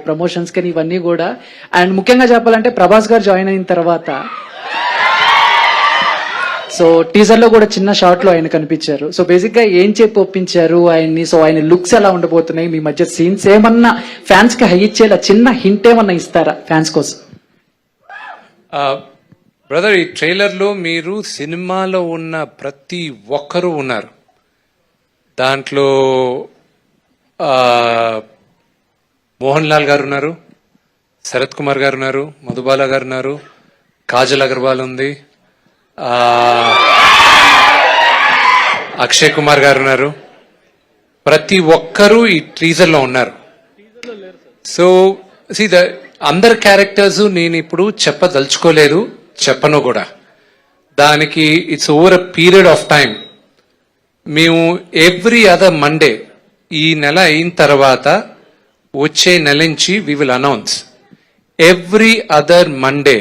Promotions కానీ ఇవన్నీ కూడా. అండ్ ముఖ్యంగా చెప్పాలంటే ప్రభాస్ గారు జాయిన్ అయిన తర్వాత సో టీజర్ లో కూడా చిన్న షార్ట్ లో ఆయన కనిపించారు. సో బేసిక్ గా ఏం చెప్పి ఒప్పించారు ఆయన్ని, సో ఆయన లుక్స్ ఎలా ఉండబోతున్నాయి, మీ మధ్య సీన్స్ ఏమన్నా ఫ్యాన్స్ కి హై ఇచ్చేలా చిన్న హింట్ ఏమన్నా ఇస్తారా ఫ్యాన్స్ కోసం? బ్రదర్, ఈ ట్రైలర్ లో మీరు సినిమాలో ఉన్న ప్రతి ఒక్కరూ ఉన్నారు. దాంట్లో మోహన్ లాల్ గారు ఉన్నారు, శరత్ కుమార్ గారు ఉన్నారు, మధుబాల గారు ఉన్నారు, కాజల్ అగర్వాల్ ఉంది, అక్షయ్ కుమార్ గారు ఉన్నారు. ప్రతి ఒక్కరూ ఈ టీజర్ లో ఉన్నారు. సో అందరి క్యారెక్టర్స్ నేను ఇప్పుడు చెప్పదలుచుకోలేదు, చెప్పను కూడా. దానికి it's over a period of time. మేము ఎవ్రీ అదర్ మండే, ఈ నెల అయిన తర్వాత వచ్చే నెల నుంచి we will announce every other Monday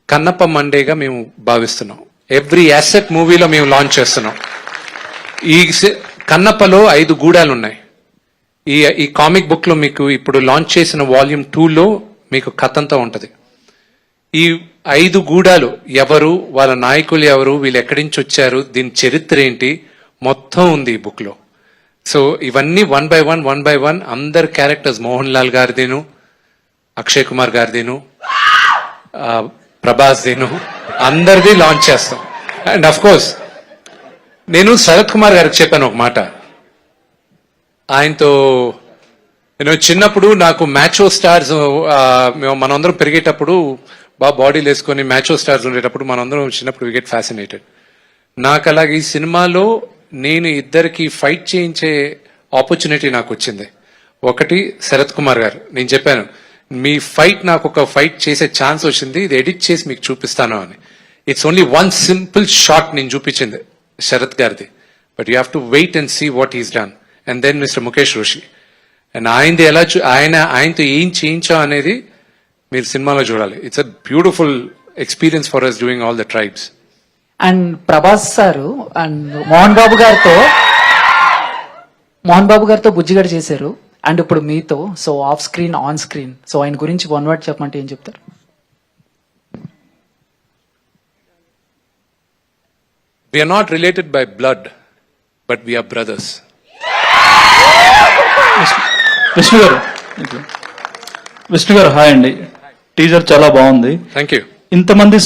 Kannappa మండేగా మేము భావిస్తున్నాం. ఎవ్రీ యాసెట్ మూవీలో మేము లాంచ్ చేస్తున్నాం. ఈ కన్నప్పలో 5 గూడాలు ఉన్నాయి. ఈ కామిక్ బుక్ లో మీకు ఇప్పుడు లాంచ్ చేసిన వాల్యూమ్ 2లో మీకు కథంతా ఉంటది. ఈ 5 గూడాలు ఎవరు, వాళ్ళ నాయకులు ఎవరు, వీళ్ళు ఎక్కడి నుంచి వచ్చారు, దీని చరిత్ర ఏంటి, మొత్తం ఉంది ఈ బుక్ లో. సో ఇవన్నీ వన్ బై వన్ అందరు క్యారెక్టర్స్, మోహన్ లాల్ గారిదేను, అక్షయ్ కుమార్ గారిదేను, ప్రభాస్ దేను, అందరిది లాంచ్ చేస్తాం. అండ్ అఫ్ కోర్స్ నేను శరత్ కుమార్ గారికి చెప్పాను ఒక మాట. ఆయనతో నేను చిన్నప్పుడు నాకు మ్యాచో స్టార్స్, మనందరం పెరిగేటప్పుడు బాగా బాడీలు వేసుకొని మ్యాచో స్టార్స్ ఉండేటప్పుడు మనందరం చిన్నప్పుడు వి గెట్ ఫ్యాసినేటెడ్. నాకు అలాగే ఈ సినిమాలో నేను ఇద్దరికి ఫైట్ చేయించే ఆపర్చునిటీ నాకు వచ్చింది. ఒకటి శరత్ కుమార్ గారు, నేను చెప్పాను మీ ఫైట్, నాకు ఒక ఫైట్ చేసే ఛాన్స్ వచ్చింది, ఇది ఎడిట్ చేసి మీకు చూపిస్తాను అని. It's only one simple shot నేను చూపించింది శరత్ గారిది, but you have to wait and see what is done. And then mister Mukesh Rishi, and ఆయనది ఎలా ఆయనతో ఏం చేయించాం అనేది మీరు సినిమాలో చూడాలి. It's a beautiful experience for us doing all the tribes. And Prabhas sir and Mohan Babu గారితో బుజ్జిగడ చేశారు, అండ్ ఇప్పుడు మీతో, so off screen on screen, so ఆయన గురించి 1 word చెప్పమంటే ఏం చెప్తారు? We are not related by blood, but we are brothers. Vishnu గారు హాయ్ అండి. టీజర్ చాలా బాగుంది. Thank you. ఇంతమంది